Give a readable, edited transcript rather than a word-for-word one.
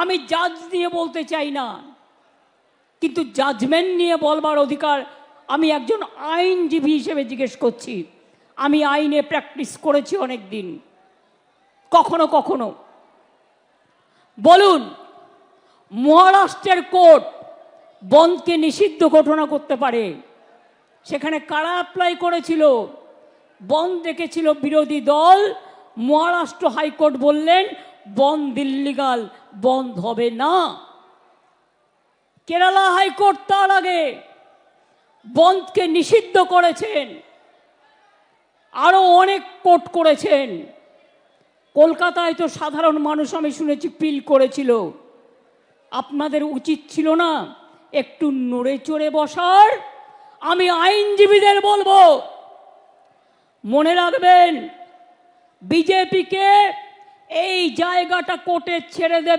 আমি জাজ দিয়ে বলতে চাই না, কিন্তু জাজমেন্ট নিয়ে বলবার অধিকার আমি একজন আইনজীবী হিসেবে জিজ্ঞেস করছি। আমি আইনে প্র্যাকটিস করেছি অনেক দিন। কখনো কখনো বলুন, মহারাষ্ট্রের কোর্ট বনধকে নিষিদ্ধ ঘোষণা করতে পারে, সেখানে কারা অ্যাপ্লাই করেছিল? বনধ দেখেছিল বিরোধী দল। মহারাষ্ট্র হাইকোর্ট বললেন বনধ ইল্লিগাল, বনধ হবে না। কেরালা হাইকোর্ট তার আগে বনধকে নিষিদ্ধ করেছেন। আরো অনেক কোর্ট করেছেন। কলকাতায় তো সাধারণ মানুষ আমি শুনেছি পিল করেছিল। আপনাদের উচিত ছিল না একটু নড়ে চড়ে বসার? আমি আইনজীবীদের বলবো, মনে রাখবেন, বিজেপিকে এই জায়গাটা কোর্টে ছেড়ে দেবে।